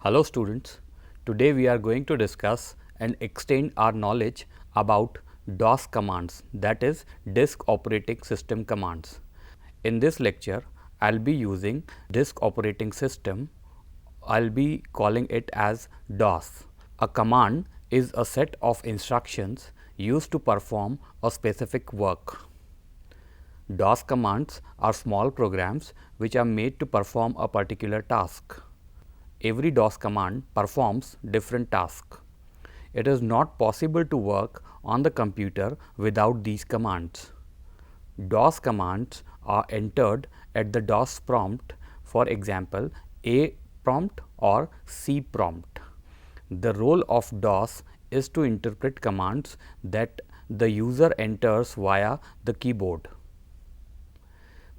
Hello students, today we are going to discuss and extend our knowledge about DOS commands, that is disk operating system commands. In this lecture, I will be using disk operating system. I will be calling it as DOS. A command is a set of instructions used to perform a specific work. DOS commands are small programs which are made to perform a particular task. Every DOS command performs different tasks. It is not possible to work on the computer without these commands. DOS commands are entered at the DOS prompt, for example, A prompt or C prompt. The role of DOS is to interpret commands that the user enters via the keyboard.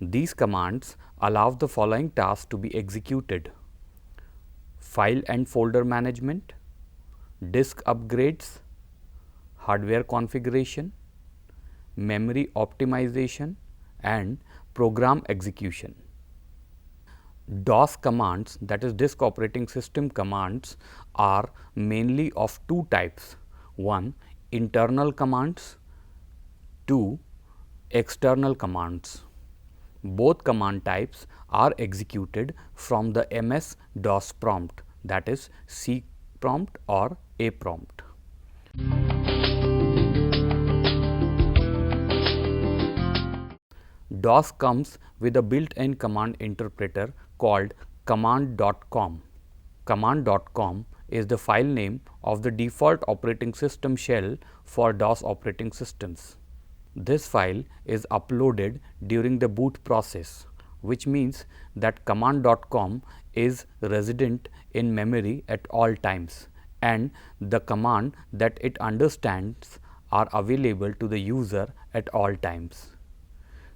These commands allow the following tasks to be executed: file and folder management, disk upgrades, hardware configuration, memory optimization, and program execution. DOS commands, that is disk operating system commands, are mainly of two types: one, internal commands; two, external commands. Both command types are executed from the MS-DOS prompt, that is C prompt or A prompt. DOS comes with a built-in command interpreter called command.com. Command.com is the file name of the default operating system shell for DOS operating systems. This file is uploaded during the boot process, which means that command.com is resident in memory at all times, and the command that it understands are available to the user at all times.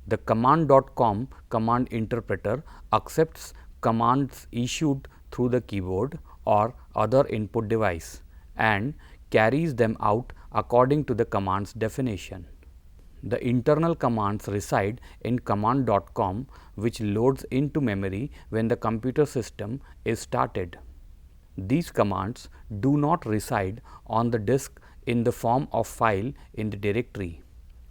The command.com command interpreter accepts commands issued through the keyboard or other input device and carries them out according to the command's definition. The internal commands reside in command.com, which loads into memory when the computer system is started. These commands do not reside on the disk in the form of file in the directory.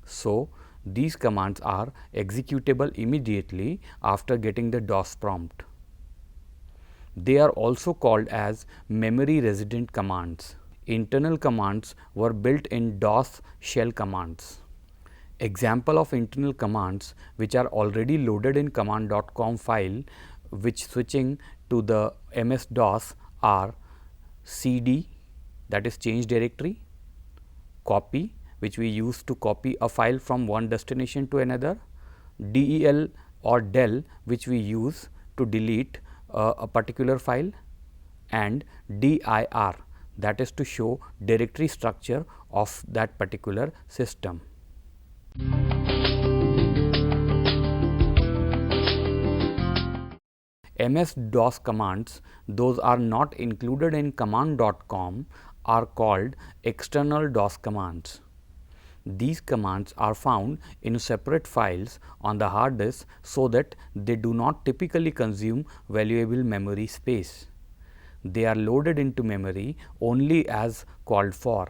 So, these commands are executable immediately after getting the DOS prompt. They are also called as memory resident commands. Internal commands were built in DOS shell commands. Example of internal commands which are already loaded in command.com file which switching to the MS-DOS are cd, that is change directory; copy, which we use to copy a file from one destination to another; del or del, which we use to delete a particular file; and dir, that is to show directory structure of that particular system. MS-DOS commands, those are not included in command.com, are called external DOS commands. These commands are found in separate files on the hard disk so that they do not typically consume valuable memory space. They are loaded into memory only as called for.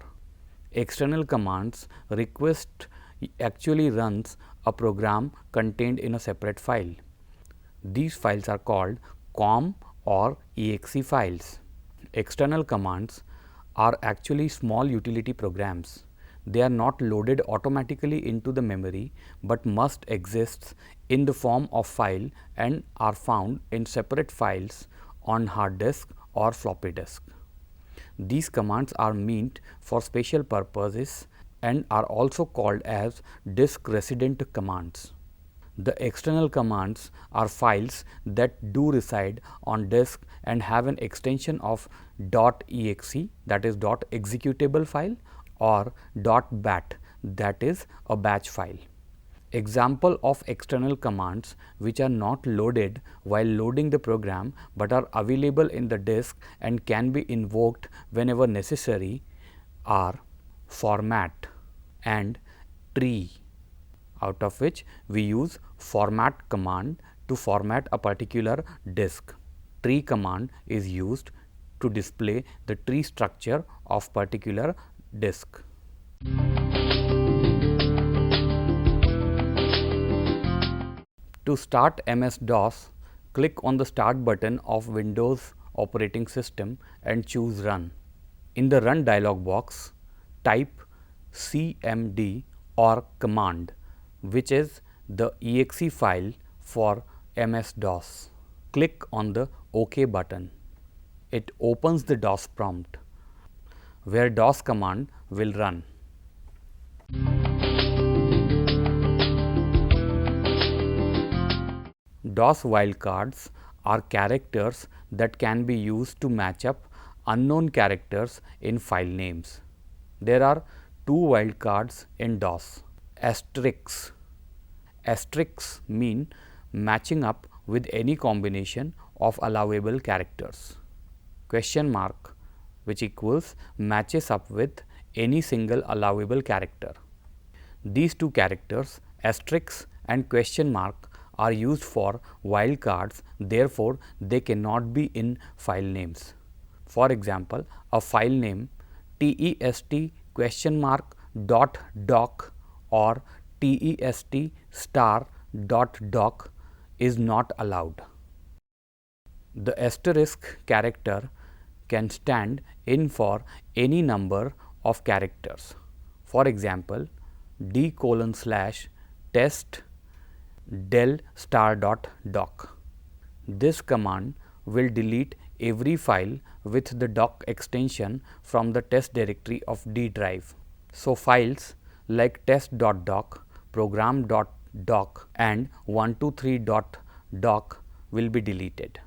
External commands request actually runs a program contained in a separate file. These files are called COM or exe files. External commands are actually small utility programs. They are not loaded automatically into the memory, but must exist in the form of file and are found in separate files on hard disk or floppy disk. These commands are meant for special purposes and are also called as disk resident commands. The external commands are files that do reside on disk and have an extension of .exe, that is .executable file, or .bat, that is a batch file. Example of external commands which are not loaded while loading the program, but are available in the disk and can be invoked whenever necessary are format and tree, out of which we use format command to format a particular disk. Tree command is used to display the tree structure of particular disk. To start MS-DOS, click on the Start button of Windows operating system and choose Run. In the Run dialog box, type cmd or command, which is the exe file for MS-DOS. Click on the OK button. It opens the DOS prompt, where DOS command will run. DOS wildcards are characters that can be used to match up unknown characters in file names. There are two wildcards in DOS: asterisks. Asterisks mean matching up with any combination of allowable characters. Question mark, which equals matches up with any single allowable character. These two characters, asterisk and question mark, are used for wildcards, therefore they cannot be in file names. For example, a file name test question mark dot doc or test star dot doc is not allowed. The asterisk character can stand in for any number of characters. For example, d:/test del star dot doc. This command will delete every file with the doc extension from the test directory of D drive. So, files like test.doc, program.doc and 123.doc will be deleted.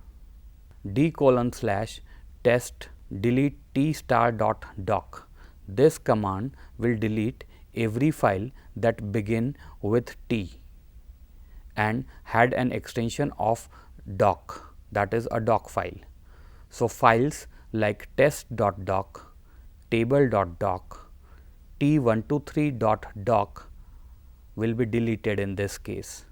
d:/test delete t star dot doc. This command will delete every file that begin with T and had an extension of doc, that is a doc file. So, files like test.doc, table.doc, t123.doc will be deleted in this case.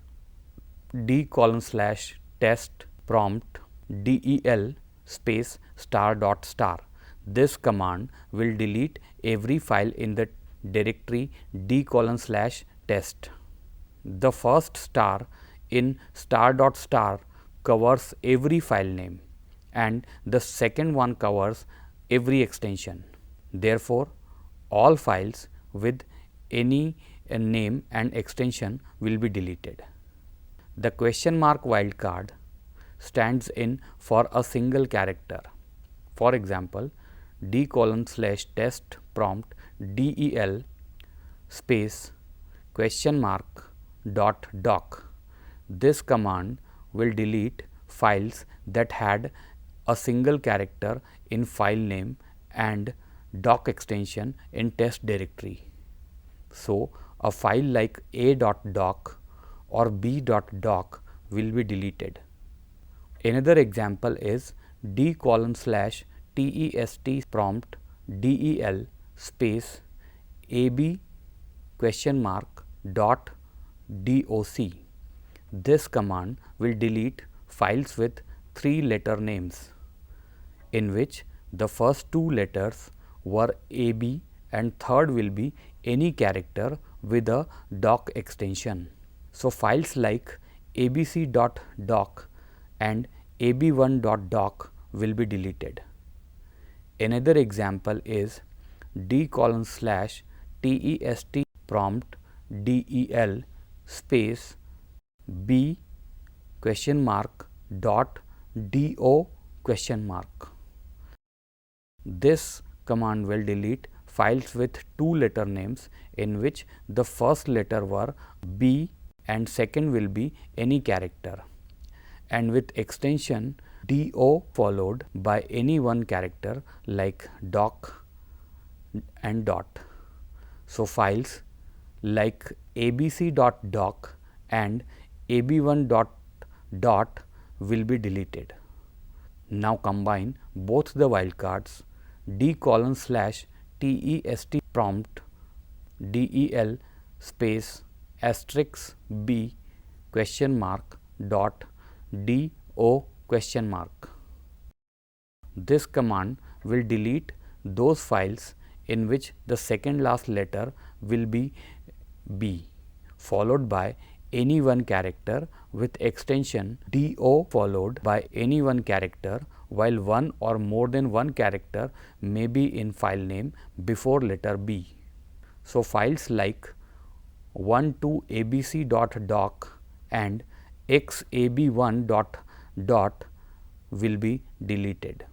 d:/test prompt del space star dot star. This command will delete every file in the directory d:/test. The first star in star dot star covers every file name and the second one covers every extension. Therefore, all files with any name and extension will be deleted. The question mark wildcard stands in for a single character. For example, d:/test prompt del space question mark dot doc. This command will delete files that had a single character in file name and doc extension in test directory. So, a file like a.doc or b.doc will be deleted. Another example is d:/test prompt del space ab question mark dot doc. This command will delete files with 3-letter names, in which the first 2 letters were AB and third will be any character with a doc extension. So, files like abc.doc and ab1.doc will be deleted. Another example is d:/test prompt del space b question mark dot do question mark. This command will delete files with 2-letter names, in which the first letter were B and second will be any character, and with extension do followed by any one character like doc and dot. So, files like abc.doc and ab1.dot will be deleted. Now, combine both the wildcards d:/test prompt del space asterisk b question mark dot do question mark. This command will delete those files in which the second last letter will be B, followed by any one character with extension DO followed by any one character, while one or more than one character may be in file name before letter B. So, files like 12abc.doc and xab1.dot will be deleted.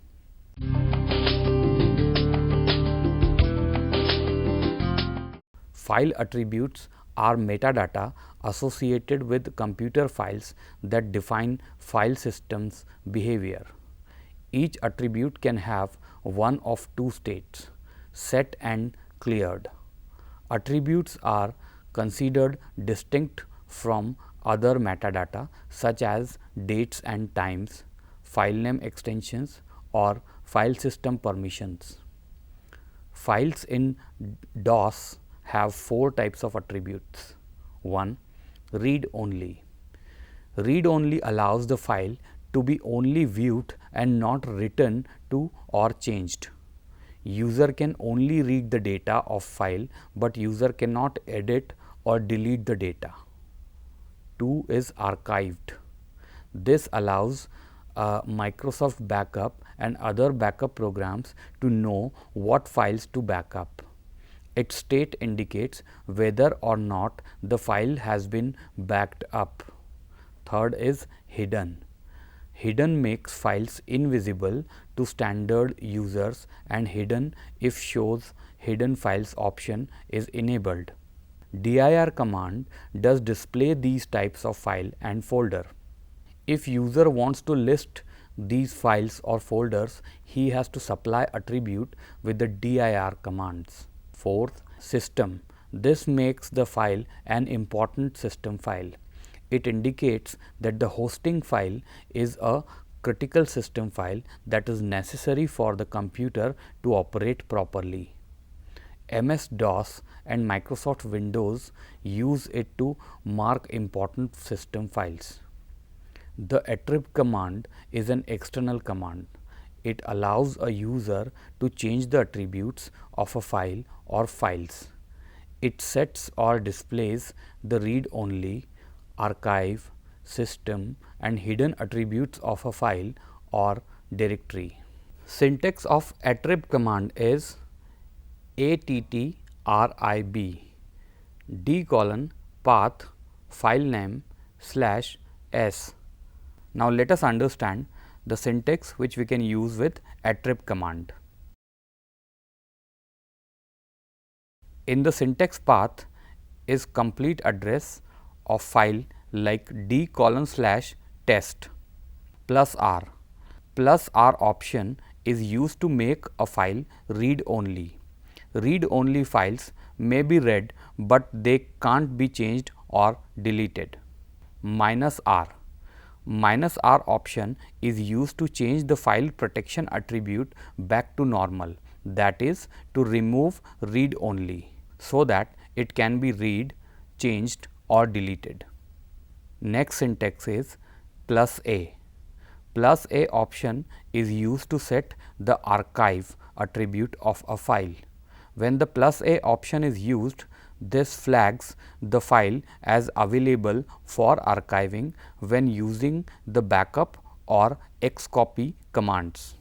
File attributes are metadata associated with computer files that define file system's behavior. Each attribute can have one of two states, set and cleared. Attributes are considered distinct from other metadata such as dates and times, file name extensions or file system permissions. Files in DOS have four types of attributes. 1. Read only. Read only allows the file to be only viewed and not written to or changed. User can only read the data of file, but user cannot edit or delete the data. 2 is archived. This allows Microsoft Backup and other backup programs to know what files to backup. Its state indicates whether or not the file has been backed up. Third is hidden. Hidden makes files invisible to standard users and hidden if shows hidden files option is enabled. dir command does display these types of file and folder. If user wants to list these files or folders, he has to supply attribute with the dir commands. Fourth, system. This makes the file an important system file. It indicates that the hosting file is a critical system file that is necessary for the computer to operate properly. MS-DOS and Microsoft Windows use it to mark important system files. The attrib command is an external command. It allows a user to change the attributes of a file or files. It sets or displays the read only, archive, system and hidden attributes of a file or directory. Syntax of attrib command is attrib d:path file name /s. Now, let us understand the syntax which we can use with attrib command. In the syntax path is complete address of file like d:/test plus r. Plus r option is used to make a file read only. Read only files may be read, but they can't be changed or deleted. -r. -r option is used to change the file protection attribute back to normal, that is to remove read only, so that it can be read, changed or deleted. Next syntax is +a. +a option is used to set the archive attribute of a file. When the +a option is used, this flags the file as available for archiving when using the backup or xcopy commands.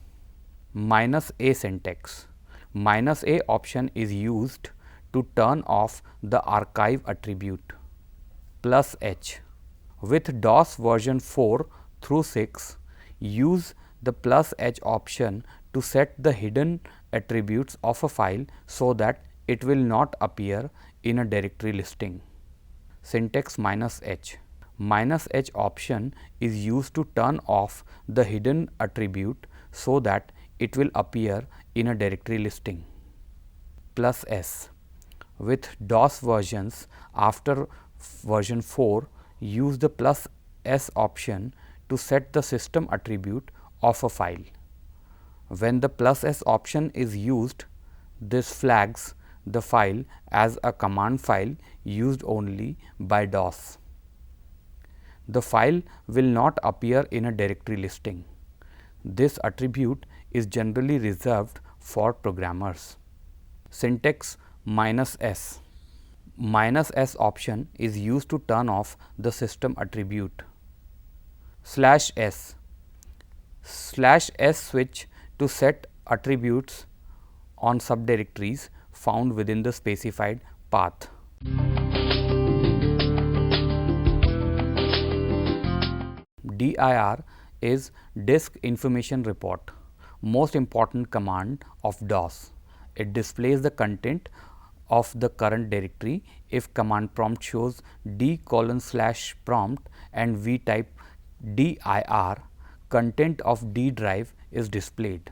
-a syntax. -a option is used to turn off the archive attribute. +h. With DOS version 4 through 6, use the +h option to set the hidden attributes of a file so that it will not appear in a directory listing. Syntax -h. -h option is used to turn off the hidden attribute so that it will appear in a directory listing. +s. With DOS versions after version 4, use the +s option to set the system attribute of a file. When the +s option is used, this flags the file as a command file used only by DOS. The file will not appear in a directory listing. This attribute is generally reserved for programmers. Syntax -s. -s option is used to turn off the system attribute. /s. /s switch to set attributes on subdirectories found within the specified path. dir is disk information report, most important command of DOS. It displays the content of the current directory if command prompt shows d:/prompt and we type dir, content of D drive is displayed,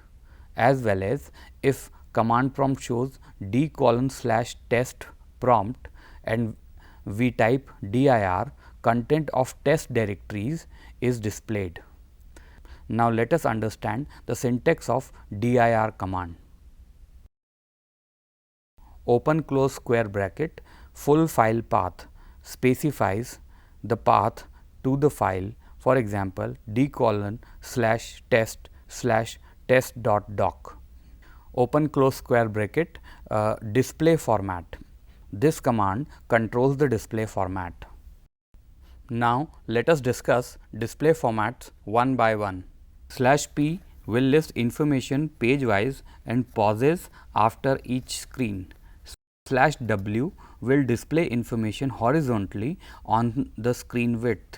as well as if command prompt shows d:/test prompt and we type dir, content of test directories is displayed. Now, let us understand the syntax of dir command. Open close square bracket, full file path specifies the path to the file, for example d:/test/test.doc. Open close square bracket, display format. This command controls the display format. Now, let us discuss display formats one by one. /p will list information page wise and pauses after each screen. /w will display information horizontally on the screen width.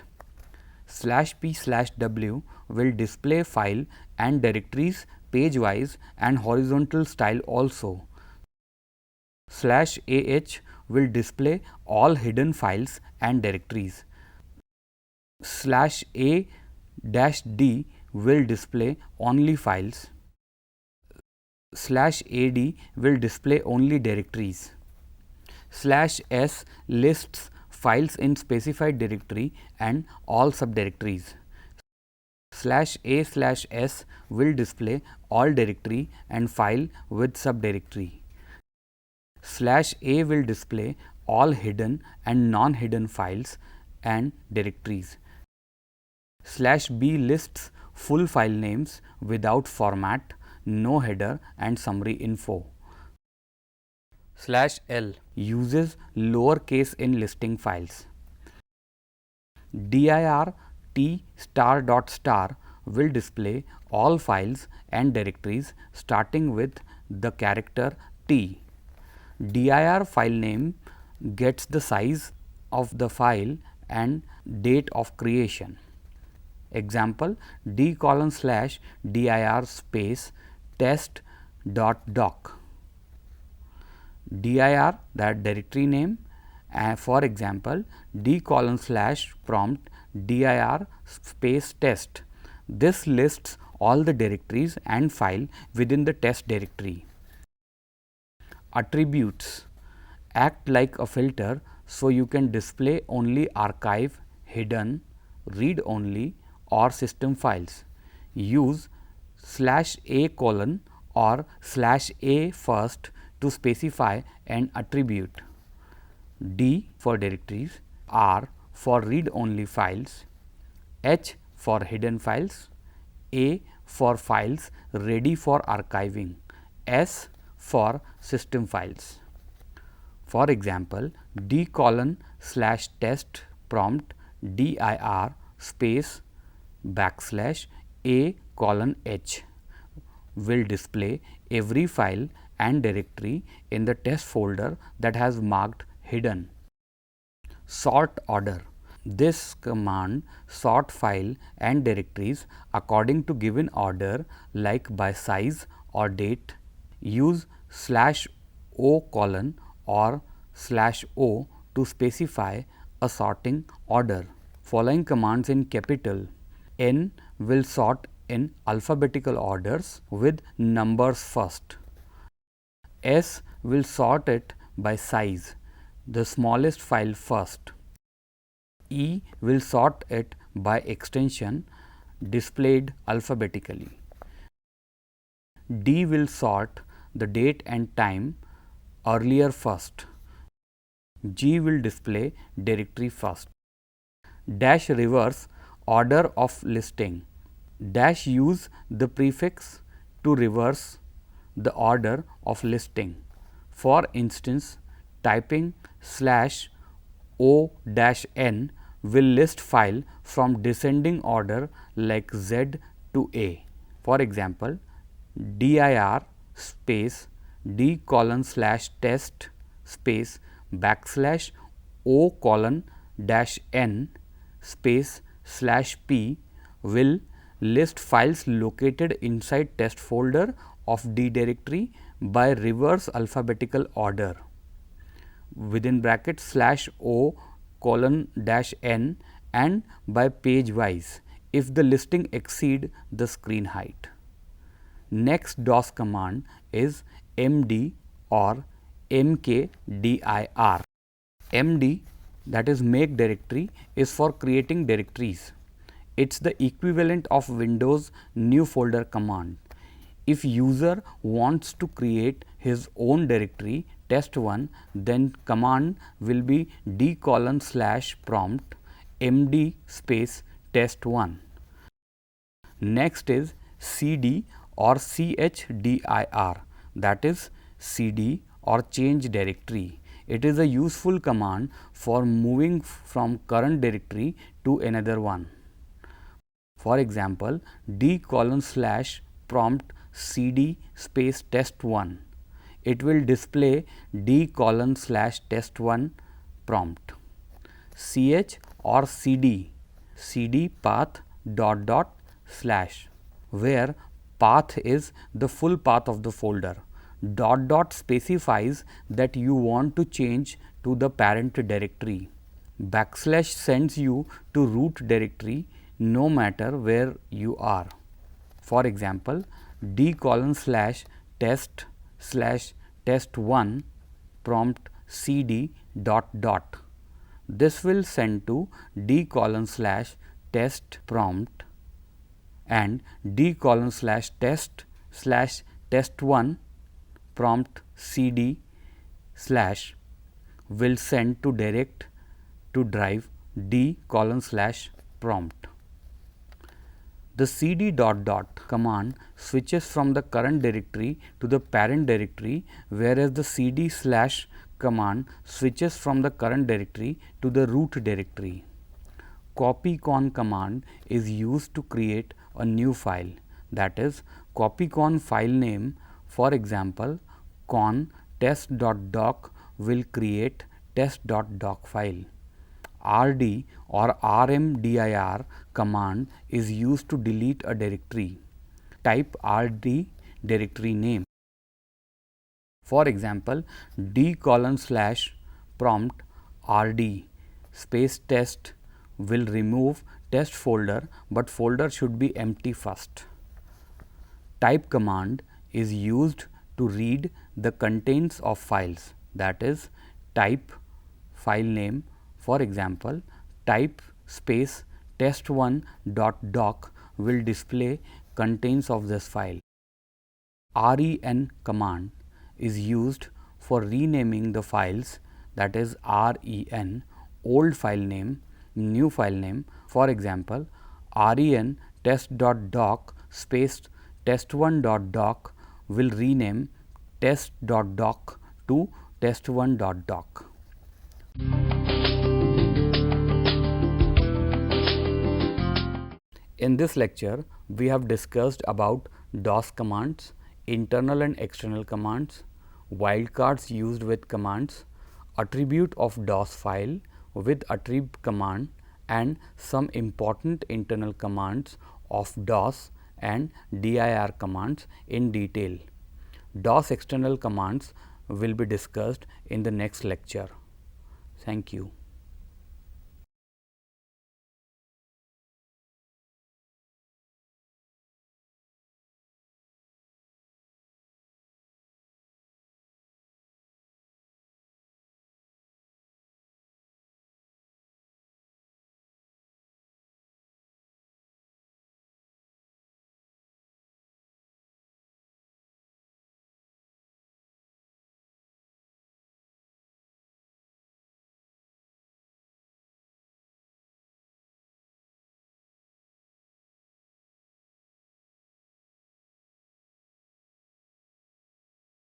/p/w will display file and directories page wise and horizontal style also. /ah will display all hidden files and directories. /a-d will display only files. /ad will display only directories. /s lists files in specified directory and all subdirectories. /a/s will display all directory and file with subdirectory. /a will display all hidden and non-hidden files and directories. /b lists full file names without format, no header and summary info. /l uses lowercase in listing files. dir t*** will display all files and directories starting with the character T. dir file name gets the size of the file and date of creation. Example d:/dir space test.doc. dir, that directory name, for example d:/prompt dir space test. This lists all the directories and file within the test directory. Attributes act like a filter, so you can display only archive, hidden, read only or system files. Use /a: or /a first to specify an attribute. D for directories, R for read only files, H for hidden files, A for files ready for archiving, S for system files. For example, d:/test prompt dir space \a:\h will display every file and directory in the test folder that has marked hidden. Sort order. This command sort file and directories according to given order, like by size or date. Use /o: or /o to specify a sorting order. Following commands in capital. N will sort in alphabetical orders with numbers first. S will sort it by size, the smallest file first. E will sort it by extension displayed alphabetically. D will sort the date and time earlier first. G will display directory first. Dash reverse order of listing. Dash use the prefix to reverse the order of listing. For instance, typing /o-n will list file from descending order like Z to A. For example, dir space d:/test space \o:\n space/p will list files located inside test folder of D directory by reverse alphabetical order within brackets /o:\n and by page wise if the listing exceed the screen height. Next DOS command is md or mkdir. md, that is make directory, is for creating directories. It's the equivalent of Windows new folder command. If user wants to create his own directory test1, then command will be d:/prompt md space test1. Next is cd or chdir, that is cd or change directory. It is a useful command for moving from current directory to another one. For example, d:/prompt cd space test1. It will display d:/test1 prompt. ch or cd path // where path is the full path of the folder. / specifies that you want to change to the parent directory. / sends you to root directory no matter where you are. For example, d:/test/test1 prompt cd ... This will send to d:/test prompt and d:/test/test1 prompt cd/ will send to direct to drive d:/prompt. The cd ... command switches from the current directory to the parent directory, whereas the cd/ command switches from the current directory to the root directory. Copycon command is used to create a new file, that is copycon file name. For example, con test.doc will create test.doc file. rd or rmdir command is used to delete a directory. Type rd directory name. For example, d:/prompt rd space test will remove test folder, but folder should be empty first. Type command is used to read the contents of files, that is type file name. For example, type space test1.doc will display contents of this file. ren command is used for renaming the files, that is ren, old file name, new file name. For example, ren test.doc space test1.doc will rename test.doc to test1.doc. In this lecture, we have discussed about DOS commands, internal and external commands, wildcards used with commands, attribute of DOS file with attrib command, and some important internal commands of DOS and dir commands in detail. DOS external commands will be discussed in the next lecture. Thank you.